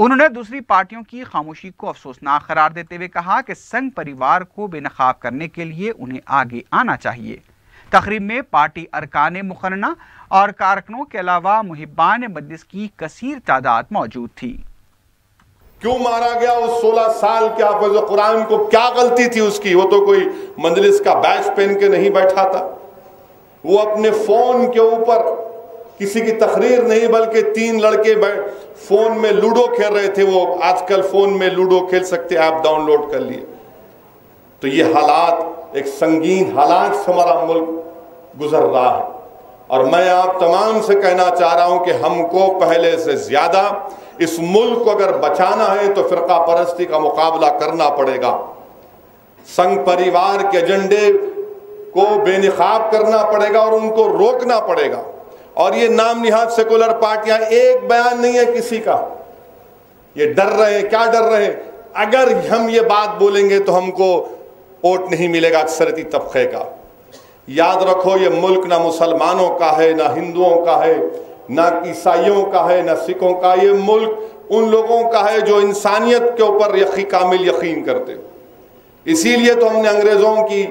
انہوں نے دوسری پارٹیوں کی خاموشی کو افسوسناک قرار دیتے ہوئے کہا کہ سنگ پریوار کو بے نقاب کرنے کے لیے انہیں آگے آنا چاہیے۔ تقریب میں پارٹی ارکان مقننہ اور کارکنوں کے علاوہ محبان مجلس کی کثیر تعداد موجود تھی۔ کیوں مارا گیا اس 16 سال کے حافظ قرآن کو؟ کیا غلطی تھی اس کی؟ وہ تو کوئی مجلس کا بیچ پہن کے نہیں بیٹھا تھا، وہ اپنے فون کے اوپر کسی کی تقریر نہیں بلکہ 3 لڑکے فون میں لوڈو کھیل رہے تھے۔ وہ آج کل فون میں لوڈو کھیل سکتے، ایپ ڈاؤن لوڈ کر لیے۔ تو یہ حالات، ایک سنگین حالات سے ہمارا ملک گزر رہا ہے، اور میں آپ تمام سے کہنا چاہ رہا ہوں کہ ہم کو پہلے سے زیادہ اس ملک کو اگر بچانا ہے تو فرقہ پرستی کا مقابلہ کرنا پڑے گا، سنگ پریوار کے ایجنڈے کو بے نقاب کرنا پڑے گا اور ان کو روکنا پڑے گا۔ اور یہ نام نہاد سیکولر پارٹیاں، ایک بیان نہیں ہے کسی کا، یہ ڈر رہے ہیں۔ کیا ڈر رہے ہیں؟ اگر ہم یہ بات بولیں گے تو ہم کو ووٹ نہیں ملے گا اکثریتی طبقے کا۔ یاد رکھو، یہ ملک نہ مسلمانوں کا ہے، نہ ہندوؤں کا ہے، نہ عیسائیوں کا ہے، نہ سکھوں کا۔ یہ ملک ان لوگوں کا ہے جو انسانیت کے اوپر کامل یقین کرتے۔ اسی لیے تو ہم نے انگریزوں کی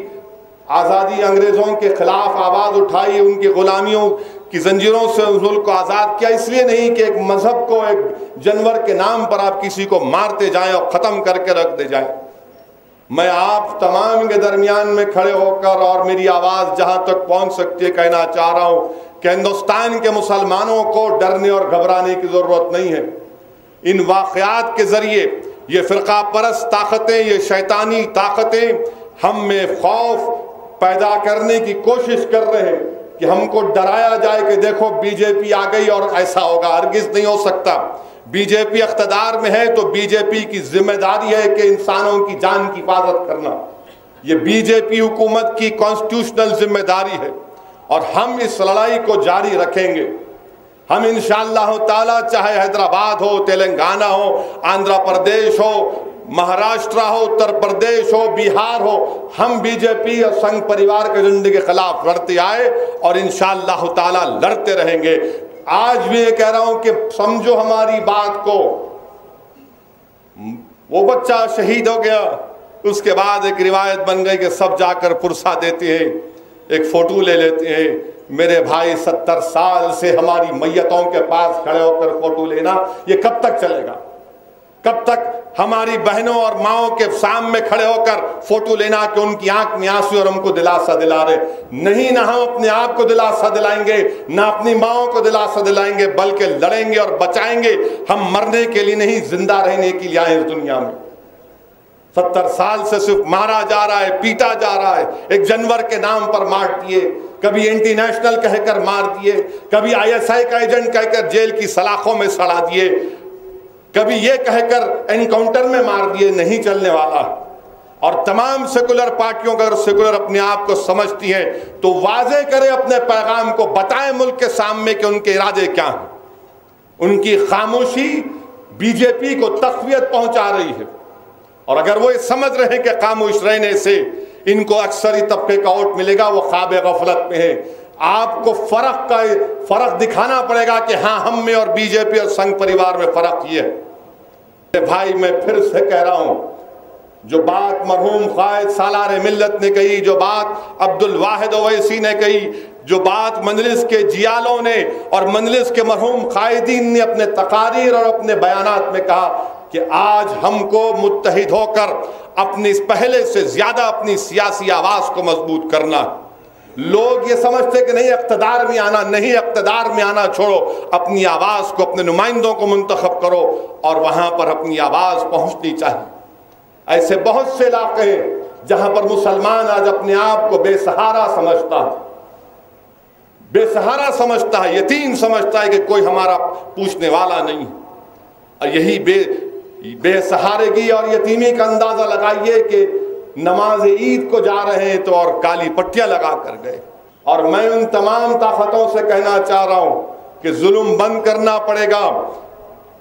آزادی، انگریزوں کے خلاف آواز اٹھائی، ان کی غلامیوں کی زنجیروں سے اس ملک کو آزاد کیا۔ اس لیے نہیں کہ ایک مذہب کو، ایک جانور کے نام پر آپ کسی کو مارتے جائیں اور ختم کر کے رکھ دے جائیں۔ میں آپ تمام کے درمیان میں کھڑے ہو کر، اور میری آواز جہاں تک پہنچ سکتی ہے، کہنا چاہ رہا ہوں کہ ہندوستان کے مسلمانوں کو ڈرنے اور گھبرانے کی ضرورت نہیں ہے۔ ان واقعات کے ذریعے یہ فرقہ پرست طاقتیں، یہ شیطانی طاقتیں ہم میں خوف پیدا کرنے کی کوشش کر رہے ہیں کہ ہم کو ڈرایا جائے کہ دیکھو بی جے پی آ گئی اور ایسا ہوگا۔ ہرگز نہیں ہو سکتا۔ بی جے پی اقتدار میں ہے تو بی جے پی کی ذمہ داری ہے کہ انسانوں کی جان کی حفاظت کرنا، یہ بی جے پی حکومت کی کانسٹیٹیوشنل ذمہ داری ہے، اور ہم اس لڑائی کو جاری رکھیں گے۔ ہم انشاءاللہ تعالی، چاہے حیدرآباد ہو، تلنگانہ ہو، آندھرا پردیش ہو، مہاراشٹرا ہو، اتر پردیش ہو، بہار ہو، ہم بی جے پی اور سنگ پریوار کے ایجنڈے کے خلاف لڑتے آئے اور انشاءاللہ تعالی لڑتے رہیں گے۔ آج بھی یہ کہہ رہا ہوں کہ سمجھو ہماری بات کو۔ وہ بچہ شہید ہو گیا، اس کے بعد ایک روایت بن گئی کہ سب جا کر پرسہ دیتے ہیں، ایک فوٹو لے لیتے ہیں۔ میرے بھائی، 70 سال سے ہماری میتوں کے پاس کھڑے ہو کر فوٹو لینا، یہ کب تک چلے گا؟ کب تک ہماری بہنوں اور ماؤں کے سامنے کھڑے ہو کر فوٹو لینا کہ ان کی آنکھ میں آنسو اور ہم کو دلاسا دلا رہے؟ نہیں، نہ ہم اپنے آپ کو دلاسا دلائیں گے، نہ اپنی ماؤں کو دلاسا دلائیں گے، بلکہ لڑیں گے اور بچائیں گے۔ ہم مرنے کے لیے نہیں، زندہ رہنے کے لیے آئے اس دنیا میں۔ 70 سال سے صرف مارا جا رہا ہے، پیٹا جا رہا ہے، ایک جانور کے نام پر مار دیے، کبھی انٹی نیشنل کہہ کر مار دیے، کبھی آئی ایس آئی کا ایجنٹ کہہ کر جیل کی سلاخوں میں سڑا دیے، کبھی یہ کہہ کر انکاؤنٹر میں مار دیے۔ نہیں چلنے والا۔ اور تمام سیکولر پارٹیوں کا، اگر سیکولر اپنے آپ کو سمجھتی ہیں تو واضح کریں اپنے پیغام کو، بتائیں ملک کے سامنے کہ ان کے ارادے کیا ہیں۔ ان کی خاموشی بی جے پی کو تقویت پہنچا رہی ہے، اور اگر وہ یہ سمجھ رہے ہیں کہ خاموش رہنے سے ان کو اکثری طبقے کا ووٹ ملے گا، وہ خواب غفلت میں ہے۔ آپ کو فرق دکھانا پڑے گا کہ ہاں، ہم میں اور بی جے پی اور سنگ پریوار میں فرق یہ ہے۔ بھائی، میں پھر سے کہہ رہا ہوں، جو بات مرحوم قائد سالار ملت نے کہی، جو بات عبد الواحد اویسی نے کہی، جو بات مجلس کے جیالوں نے اور مجلس کے مرحوم قائدین نے اپنے تقاریر اور اپنے بیانات میں کہا کہ آج ہم کو متحد ہو کر اپنی پہلے سے زیادہ اپنی سیاسی آواز کو مضبوط کرنا۔ لوگ یہ سمجھتے کہ نہیں اقتدار میں آنا، نہیں، اقتدار میں آنا چھوڑو، اپنی آواز کو، اپنے نمائندوں کو منتخب کرو اور وہاں پر اپنی آواز پہنچنی چاہیے۔ ایسے بہت سے علاقے ہیں جہاں پر مسلمان آج اپنے آپ کو بے سہارا سمجھتا ہے، بے سہارا سمجھتا ہے، یتیم سمجھتا ہے کہ کوئی ہمارا پوچھنے والا نہیں۔ اور یہی بے سہارگی اور یتیمی کا اندازہ لگائیے کہ نماز عید کو جا رہے ہیں تو اور کالی پٹیاں لگا کر گئے۔ اور میں ان تمام طاقتوں سے کہنا چاہ رہا ہوں کہ ظلم بند کرنا پڑے گا۔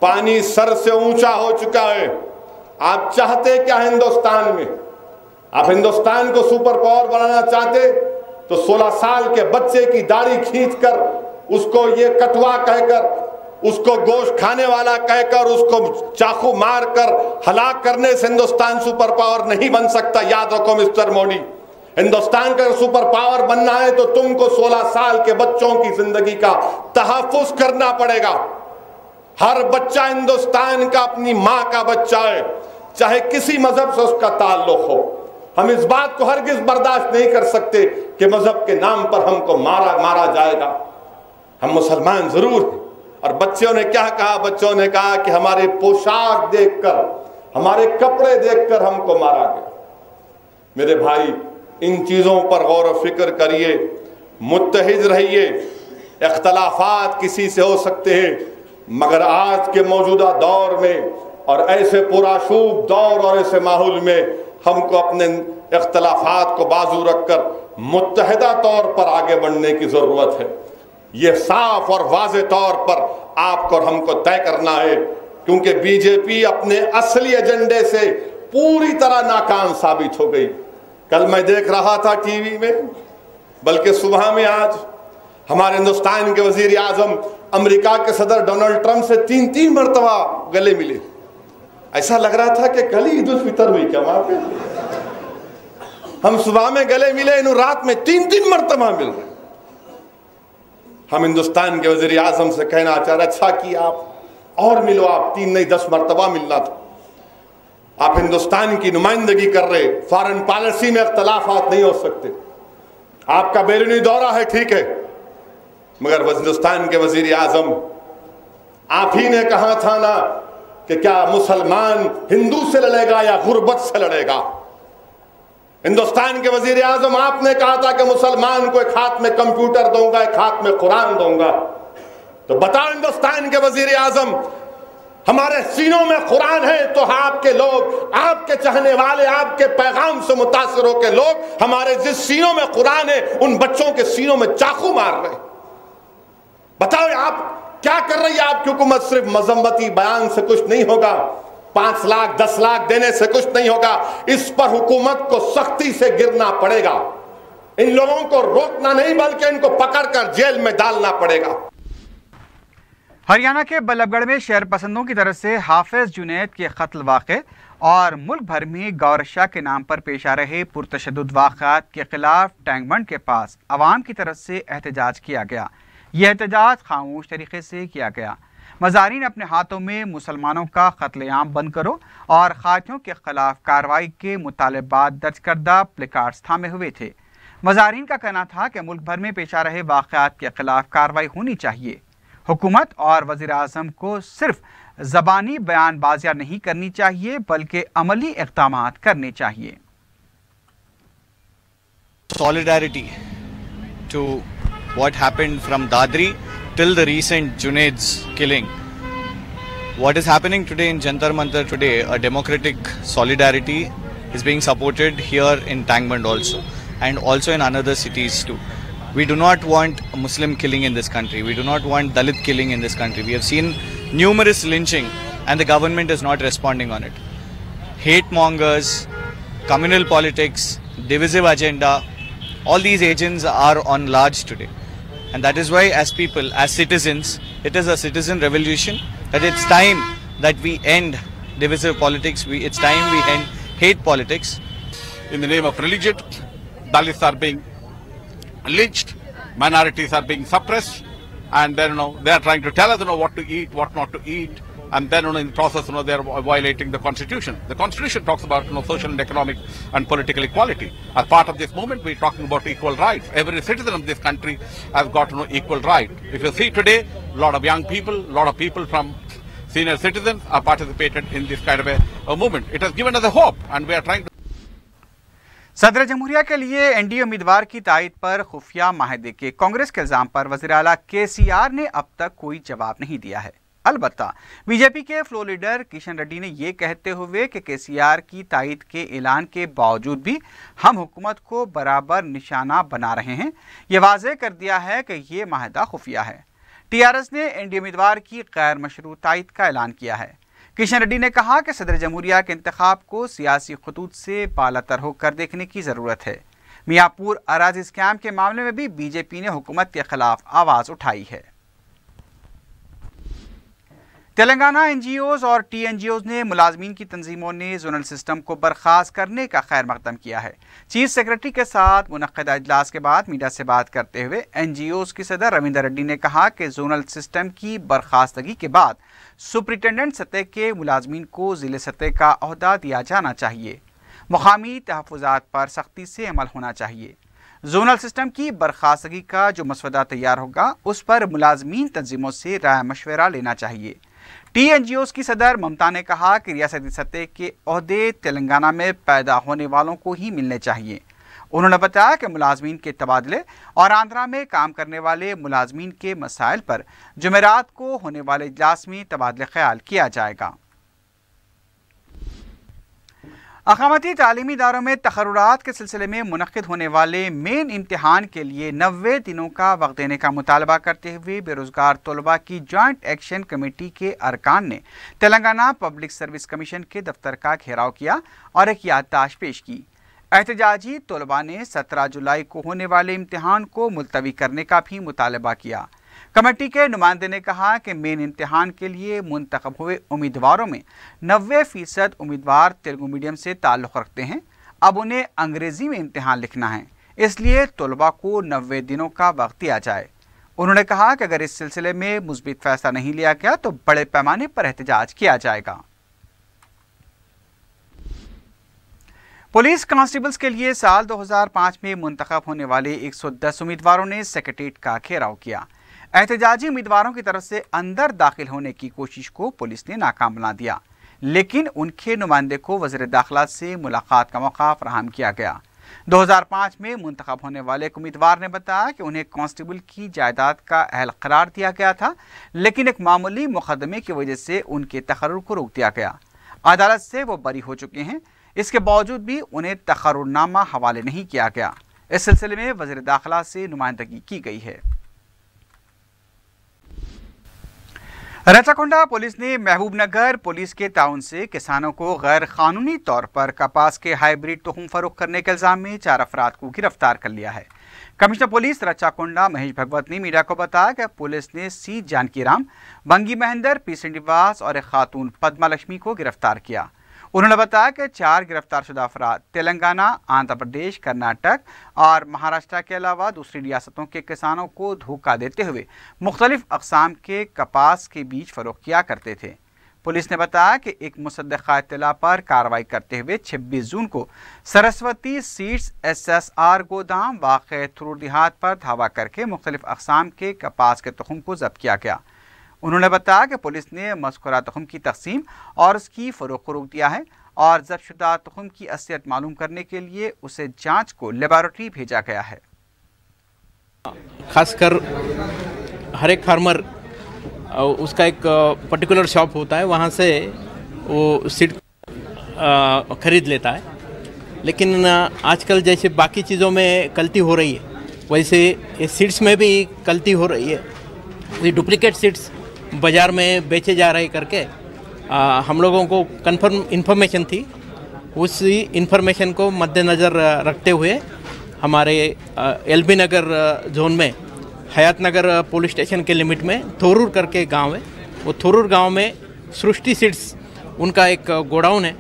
پانی سر سے اونچا ہو چکا ہے۔ آپ چاہتے کیا ہندوستان میں؟ آپ ہندوستان کو سپر پاور بنانا چاہتے تو 16 سال کے بچے کی داڑھی کھینچ کر اس کو یہ کٹوا کہہ کر اس کو گوشت کھانے والا کہہ کر اس کو چاقو مار کر ہلاک کرنے سے ہندوستان سپر پاور نہیں بن سکتا. یاد رکھو مسٹر مودی, ہندوستان کا سپر پاور بننا ہے تو تم کو 16 سال کے بچوں کی زندگی کا تحفظ کرنا پڑے گا. ہر بچہ ہندوستان کا اپنی ماں کا بچہ ہے, چاہے کسی مذہب سے اس کا تعلق ہو. ہم اس بات کو ہرگز برداشت نہیں کر سکتے کہ مذہب کے نام پر ہم کو مارا جائے گا. ہم مسلمان ضرور ہیں. اور بچوں نے کیا کہا؟ بچوں نے کہا کہ ہمارے پوشاک دیکھ کر, ہمارے کپڑے دیکھ کر ہم کو مارا گیا. میرے بھائی, ان چیزوں پر غور و فکر کریے, متحد رہیے. اختلافات کسی سے ہو سکتے ہیں, مگر آج کے موجودہ دور میں اور ایسے پرآشوب دور اور ایسے ماحول میں ہم کو اپنے اختلافات کو بازو رکھ کر متحدہ طور پر آگے بڑھنے کی ضرورت ہے. یہ صاف اور واضح طور پر آپ کو اور ہم کو طے کرنا ہے, کیونکہ بی جے پی اپنے اصلی ایجنڈے سے پوری طرح ناکام ثابت ہو گئی. کل میں دیکھ رہا تھا ٹی وی میں, بلکہ صبح میں آج, ہمارے ہندوستان کے وزیر اعظم امریکہ کے صدر ڈونلڈ ٹرمپ سے 3 مرتبہ گلے ملے. ایسا لگ رہا تھا کہ کل ہی عید الفطر ہوئی کیا وہاں پہ. ہم صبح میں گلے ملے, انہوں رات میں 3 مرتبہ مل رہے. ہم ہندوستان کے وزیر اعظم سے کہنا چاہ رہے, اچھا کیا آپ اور ملو, آپ 3 نہیں 10 مرتبہ ملنا تھا. آپ ہندوستان کی نمائندگی کر رہے, فارن پالیسی میں اختلافات نہیں ہو سکتے. آپ کا بیرونی دورہ ہے, ٹھیک ہے, مگر ہندوستان کے وزیر اعظم, آپ ہی نے کہا تھا نا کہ کیا مسلمان ہندو سے لڑے گا یا غربت سے لڑے گا. ہندوستان کے وزیر اعظم, آپ نے کہا تھا کہ مسلمان کو ایک ہاتھ میں کمپیوٹر دوں گا, ایک ہاتھ میں قرآن دوں گا. تو بتاؤ ہندوستان کے وزیر اعظم, ہمارے سینوں میں قرآن ہے تو آپ کے لوگ, آپ کے چاہنے والے, آپ کے پیغام سے متاثر ہو کے لوگ ہمارے جس سینوں میں قرآن ہے ان بچوں کے سینوں میں چاقو مار رہے. بتاؤ آپ کیا کر رہی ہے آپ کی حکومت؟ صرف مذمتی بیان سے کچھ نہیں ہوگا, 5 لاکھ 10 لاکھ دینے سے کچھ نہیں ہوگا. اس پر حکومت کو سختی سے گرنا پڑے گا. ان لوگوں کو روکنا نہیں بلکہ ان کو پکڑ کر جیل میں ڈالنا پڑے گا. ہریانہ کے بلب گڑھ میں شہر پسندوں کی طرف سے حافظ جنید کے قتل واقع اور ملک بھر میں گورشا کے نام پر پیش آ رہے پرتشدد واقعات کے خلاف ٹینک بنڈ کے پاس عوام کی طرف سے احتجاج کیا گیا. یہ احتجاج خاموش طریقے سے کیا گیا. مظاہرین اپنے ہاتھوں میں مسلمانوں کا قتل عام بند کرو اور قاتلوں کے خلاف کارروائی کے مطالبات درج کردہ پلیکارڈز تھامے ہوئے تھے. مظاہرین کا کہنا تھا کہ ملک بھر میں پیش آ رہے واقعات کے خلاف کارروائی ہونی چاہیے. حکومت اور وزیر اعظم کو صرف زبانی بیان بازیاں نہیں کرنی چاہیے بلکہ عملی اقدامات کرنے چاہیے. Solidarity to what happened from Dadri till the recent Junaid's killing. What is happening today in Jantar Mantar today, a democratic solidarity is being supported here in Tank Bund also, and also in another cities too. We do not want Muslim killing in this country. We do not want Dalit killing in this country. We have seen numerous lynching and the government is not responding on it. Hate mongers, communal politics, divisive agenda, all these agents are on large today. And that is why as people, as citizens, it is a citizen revolution that it's time that we end divisive politics. It's time we end hate politics. In the name of religion, Dalits are being lynched, minorities are being suppressed, and then they are trying to tell us what to eat, what not to eat, and then in the process they are violating the constitution. The constitution talks about social and economic and political equality. As part of this movement, we are talking about equal rights. Every citizen of this country has got equal right. If you see today, a lot of young people, a lot of people from senior citizens are participated in this kind of a movement. It has given us a hope, and we are trying to. صدر جمہوریہ کے لیے N D A امیدوار کی تائید پر خفیہ معاہدے کے کانگریس کے الزام پر وزیر اعلیٰ کے سی آر نے اب تک کوئی جواب نہیں دیا ہے. البتہ بی جے پی کے فلور لیڈر کشن ریڈی نے یہ کہتے ہوئے کہ کے سی آر کی تائید کے اعلان کے باوجود بھی ہم حکومت کو برابر نشانہ بنا رہے ہیں, یہ واضح کر دیا ہے کہ یہ معاہدہ خفیہ ہے. ٹی آر ایس نے این ڈی اے امیدوار کی غیر مشروع تائید کا اعلان کیا ہے. کشن ریڈی نے کہا کہ صدر جمہوریہ کے انتخاب کو سیاسی خطوط سے بالا تر ہو کر دیکھنے کی ضرورت ہے. میاں پور اراضی اسکیم کے معاملے میں بھی بی جے پی نے حکومت کے خلاف آواز اٹھائی ہے. تلنگانہ NGOs اور TNGOs نے ملازمین کی تنظیموں نے زونل سسٹم کو برخاست کرنے کا خیر مقدم کیا ہے۔ چیف سیکرٹری کے ساتھ منعقدہ اجلاس کے بعد میڈیا سے بات کرتے ہوئے NGOs کی صدر رویندر ریڈی نے کہا کہ زونل سسٹم کی برخاستگی کے بعد سپرنٹینڈنٹ سطح کے ملازمین کو ضلع سطح کا عہدہ دیا جانا چاہیے۔ مقامی تحفظات پر سختی سے عمل ہونا چاہیے۔ زونل سسٹم کی برخاستگی کا جو مسودہ تیار ہوگا اس پر ملازمین تنظیموں سے رائے مشورہ لینا چاہیے۔ TNGOs کی صدر ممتا نے کہا کہ ریاستی سطح کے عہدے تلنگانہ میں پیدا ہونے والوں کو ہی ملنے چاہیے۔ انہوں نے بتایا کہ ملازمین کے تبادلے اور آندھرا میں کام کرنے والے ملازمین کے مسائل پر جمعرات کو ہونے والے اجلاس میں تبادلہ خیال کیا جائے گا۔ اقامتی تعلیمی اداروں میں تقررات کے سلسلے میں منعقد ہونے والے مین امتحان کے لیے 90 دنوں کا وقت دینے کا مطالبہ کرتے ہوئے بے روزگار طلباء کی جوائنٹ ایکشن کمیٹی کے ارکان نے تلنگانہ پبلک سروس کمیشن کے دفتر کا گھیراؤ کیا اور ایک یادداشت پیش کی۔ احتجاجی طلباء نے 17 جولائی کو ہونے والے امتحان کو ملتوی کرنے کا بھی مطالبہ کیا۔ کمیٹی کے نمائندے نے کہا کہ مین امتحان کے لیے منتخب ہوئے امیدواروں میں 90% امیدوار تیلگو میڈیم سے تعلق رکھتے ہیں۔ اب انہیں انگریزی میں امتحان لکھنا ہے، اس لیے طلباء کو 90 دنوں کا وقت دیا جائے۔ انہوں نے کہا کہ اگر اس سلسلے میں مثبت فیصلہ نہیں لیا گیا تو بڑے پیمانے پر احتجاج کیا جائے گا۔ پولیس کانسٹیبلز کے لیے سال 2005 میں منتخب ہونے والے 110 امیدواروں نے سیکریٹریٹ کا گھیراؤ کیا۔ احتجاجی امیدواروں کی طرف سے اندر داخل ہونے کی کوشش کو پولیس نے ناکام بنا دیا، لیکن ان کے نمائندے کو وزیر داخلہ سے ملاقات کا موقع فراہم کیا گیا۔ 2005 میں منتخب ہونے والے ایک امیدوار نے بتایا کہ انہیں کانسٹیبل کی جائیداد کا اہل قرار دیا گیا تھا، لیکن ایک معمولی مقدمے کی وجہ سے ان کے تقرر کو روک دیا گیا۔ عدالت سے وہ بری ہو چکے ہیں، اس کے باوجود بھی انہیں تقرر نامہ حوالے نہیں کیا گیا۔ اس سلسلے میں وزیر داخلہ سے نمائندگی کی گئی ہے۔ رچاکنڈا پولیس نے محبوب نگر پولیس کے تعاون سے کسانوں کو غیر قانونی طور پر کپاس کے ہائیبریڈ تخم فروخت کرنے کے الزام میں 4 افراد کو گرفتار کر لیا ہے۔ کمشنر پولیس رچاکنڈا مہیش بھگوت نے میڈیا کو بتایا کہ پولیس نے سی جانکی رام، بنگی مہندر، پی سنیواس اور ایک خاتون پدما لکشمی کو گرفتار کیا۔ انہوں نے بتایا کہ 4 گرفتار شدہ افراد تلنگانہ، آندھرا پردیش، کرناٹک اور مہاراشٹر کے علاوہ دوسری ریاستوں کے کسانوں کو دھوکہ دیتے ہوئے مختلف اقسام کے کپاس کے بیج فروخت کیا کرتے تھے۔ پولیس نے بتایا کہ ایک مصدقہ اطلاع پر کارروائی کرتے ہوئے 26 جون کو سرسوتی سیڈز SSR گودام واقع تھرور دیہات پر دھاوا کر کے مختلف اقسام کے کپاس کے تخم کو ضبط کیا گیا۔ انہوں نے بتایا کہ پولیس نے مذکورہ تخم کی تقسیم اور اس کی فروخت کو روک دیا ہے اور ضبط شدہ تخم کی اصلیت معلوم کرنے کے لیے اسے جانچ کو لیبارٹری بھیجا گیا ہے۔ خاص کر ہر ایک فارمر اس کا ایک پرٹیکولر شاپ ہوتا ہے، وہاں سے وہ سیڈ خرید لیتا ہے، لیکن آج کل جیسے باقی چیزوں میں غلطی ہو رہی ہے ویسے اس سیڈس میں بھی غلطی ہو رہی ہے۔ یہ ڈپلیکیٹ سیڈس بازار میں بیچے جا رہے کر کے ہم لوگوں کو کنفرم انفارمیشن تھی، اسی انفارمیشن کو مد نظر رکھتے ہوئے ہمارے LB نگر زون میں حیات نگر پولیس اسٹیشن کے لمٹ میں تھورور کر کے گاؤں ہے، وہ تھورور گاؤں میں سرشٹی سیڈس ان کا ایک گوڈاؤن ہے،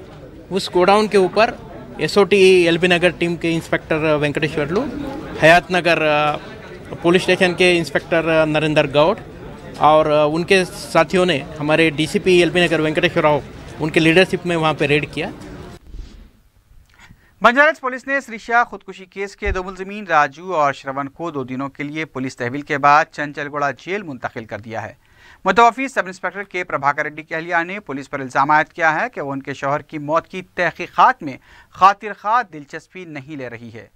اس گوڈاؤن کے اوپر SOT LB نگر ٹیم کے انسپکٹر وینکٹیشورلو، حیات نگر پولیس اسٹیشن کے انسپکٹر نریندر گوڈ اور ان کے ساتھیوں نے ہمارے DCP LB نگر وینکٹیشور راؤ ان کے لیڈرشپ میں وہاں پہ ریڈ کیا۔ بنجارس پولیس نے سریشا خودکشی کیس کے 2 ملزمین راجو اور شرون کو 2 دنوں کے لیے پولیس تحویل کے بعد چنچل گوڑا جیل منتقل کر دیا ہے۔ متوفی سب انسپکٹر کے پربھاکر ریڈی کی اہلیہ نے پولیس پر الزام عائد کیا ہے کہ وہ ان کے شوہر کی موت کی تحقیقات میں خاطر خواہ دلچسپی نہیں لے رہی ہے۔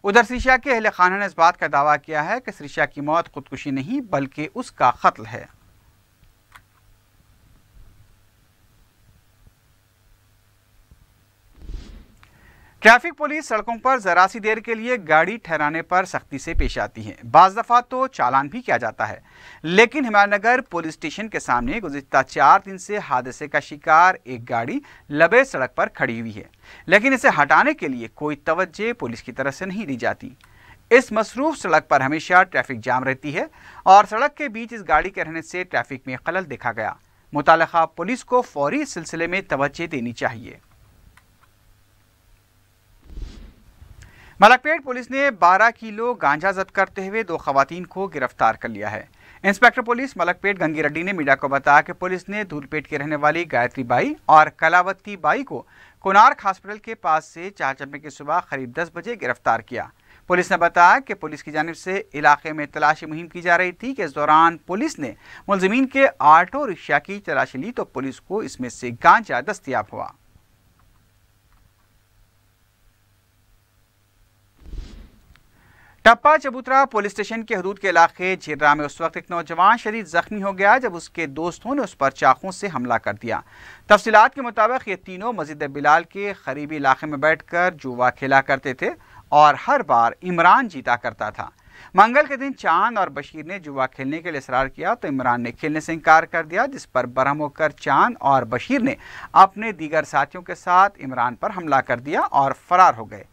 ادھر سریشا کے اہل خانہ نے اس بات کا دعویٰ کیا ہے کہ سریشا کی موت خودکشی نہیں بلکہ اس کا قتل ہے۔ ٹریفک پولیس سڑکوں پر ذرا سی دیر کے لیے گاڑی ٹھہرانے پر سختی سے پیش آتی ہے، بعض دفعہ تو چالان بھی کیا جاتا ہے، لیکن ہمایوں نگر پولیس اسٹیشن کے سامنے گزشتہ 4 دن سے حادثے کا شکار ایک گاڑی لبے سڑک پر کھڑی ہوئی ہے، لیکن اسے ہٹانے کے لیے کوئی توجہ پولیس کی طرف سے نہیں دی جاتی۔ اس مصروف سڑک پر ہمیشہ ٹریفک جام رہتی ہے اور سڑک کے بیچ اس گاڑی کے رہنے سے ٹریفک میں خلل دیکھا گیا۔ متعلقہ پولیس کو فوری اس سلسلے میں توجہ دینی چاہیے۔ ملک پیٹ پولیس نے 12 کلو گانجا ضبط کرتے ہوئے 2 خواتین کو گرفتار کر لیا ہے۔ انسپکٹر پولیس ملک پیٹ گنگی ریڈی نے میڈیا کو بتایا کہ پولیس نے دھول پیٹ کی رہنے والی گایتری بائی اور کلاوتی بائی کو کونارک ہاسپٹل کے پاس سے چہارشنبے کی صبح قریب 10 بجے گرفتار کیا۔ پولیس نے بتایا کہ پولیس کی جانب سے علاقے میں تلاشی مہم کی جا رہی تھی کہ اس دوران پولیس نے ملزمین کے آٹو رکشہ کی تلاشی لی تو پولیس کو اس میں سے گانجا دستیاب ہوا۔ ٹپا چبوترا پولیس اسٹیشن کے حدود کے علاقے جھیرا میں اس وقت ایک نوجوان شدید زخمی ہو گیا جب اس کے دوستوں نے اس پر چاقوں سے حملہ کر دیا۔ تفصیلات کے مطابق یہ تینوں مسجد بلال کے قریبی علاقے میں بیٹھ کر جوا کھیلا کرتے تھے اور ہر بار عمران جیتا کرتا تھا۔ منگل کے دن چاند اور بشیر نے جوا کھیلنے کے لیے اصرار کیا تو عمران نے کھیلنے سے انکار کر دیا، جس پر برہم ہو کر چاند اور بشیر نے اپنے دیگر ساتھیوں کے ساتھ عمران پر حملہ کر دیا اور فرار ہو گئے۔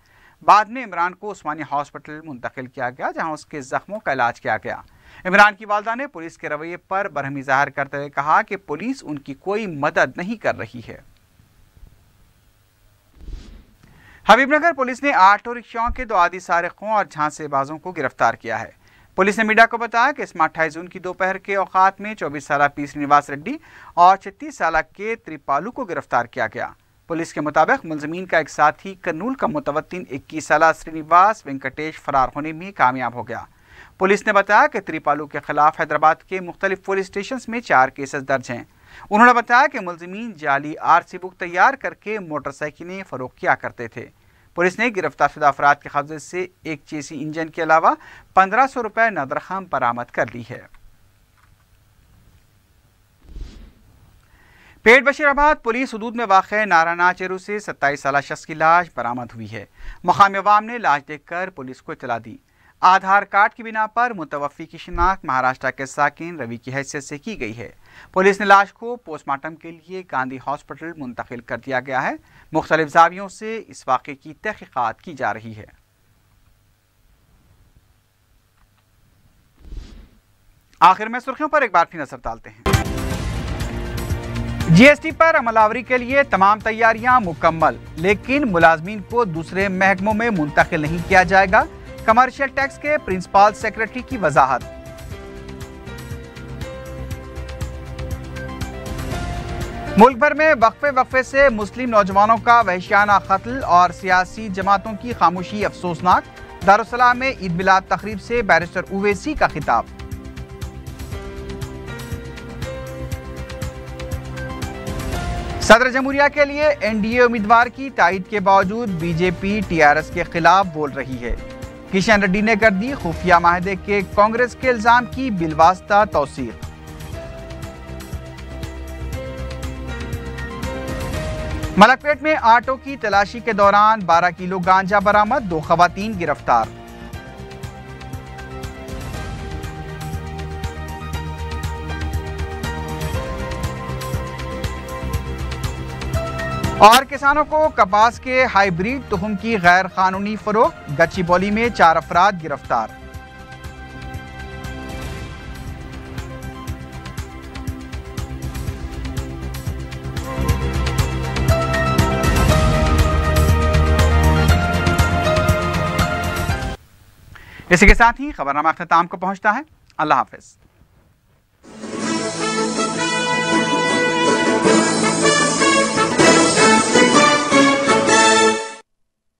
بعد میں عمران کو عثمانی ہاسپٹل منتقل کیا گیا جہاں اس کے زخموں کا علاج کیا گیا۔ عمران کی والدہ نے پولیس کے رویے پر برہمی ظاہر کرتے ہوئے کہا کہ پولیس ان کی کوئی مدد نہیں کر رہی ہے۔ حبیب نگر پولیس نے آٹو رکشاؤں کے 2 عادی سارقوں اور جھانسے بازوں کو گرفتار کیا ہے۔ پولیس نے میڈیا کو بتایا کہ اس ماہ 28 جون کی دوپہر کے اوقات میں 24 سالہ پی سرینواس ریڈی اور 36 سالہ کے تریپالو کو گرفتار کیا گیا۔ پولیس کے مطابق ملزمین کا ایک ساتھی کرنول کا متوطن 21 سالہ سرینواس وینکٹیش فرار ہونے میں کامیاب ہو گیا۔ پولیس نے بتایا کہ تریپالو کے خلاف حیدرآباد کے مختلف پولیس اسٹیشنز میں 4 کیسز درج ہیں۔ انہوں نے بتایا کہ ملزمین جعلی RC بک تیار کر کے موٹر سائیکلیں فروخت کیا کرتے تھے۔ پولیس نے گرفتار شدہ افراد کے قبضے سے ایک چیسی انجن کے علاوہ 1500 روپے نقد رقم برآمد کر لی ہے۔ پیٹ بشیر آباد پولیس حدود میں واقع نارانا چیرو سے 27 سالہ شخص کی لاش برآمد ہوئی ہے۔ مقامی عوام نے لاش دیکھ کر پولیس کو اطلاع دی۔ آدھار کارڈ کی بنا پر متوفی کی شناخت مہاراشٹر کے ساکن روی کی حیثیت سے کی گئی ہے۔ پولیس نے لاش کو پوسٹ مارٹم کے لیے گاندھی ہاسپٹل منتقل کر دیا گیا ہے۔ مختلف زاویوں سے اس واقعے کی تحقیقات کی جا رہی ہے۔ آخر میں سرخیوں پر ایک بار پھر نظر ڈالتے ہیں۔ GST پر عمل آوری کے لیے تمام تیاریاں مکمل، لیکن ملازمین کو دوسرے محکموں میں منتقل نہیں کیا جائے گا۔ کمرشل ٹیکس کے پرنسپل سیکرٹری کی وضاحت۔ ملک بھر میں وقفے سے مسلم نوجوانوں کا وحشیانہ قتل اور سیاسی جماعتوں کی خاموشی افسوسناک۔ دارالسلام میں عید میلاد تقریب سے بیرسٹر اویسی کا خطاب۔ صدر جمہوریہ کے لیے NDA امیدوار کی تائید کے باوجود BJP TRS کے خلاف بول رہی ہے۔ کشن ریڈی نے کر دی خفیہ معاہدے کے کانگریس کے الزام کی بالواسطہ توثیق۔ ملک پیٹ میں آٹو کی تلاشی کے دوران 12 کلو گانجا برآمد، 2 خواتین گرفتار۔ اور کسانوں کو کپاس کے ہائیبریڈ تخم کی غیر قانونی فروخت، گچی بولی میں 4 افراد گرفتار۔ اسی کے ساتھ ہی خبرنامہ اختتام کو پہنچتا ہے۔ اللہ حافظ۔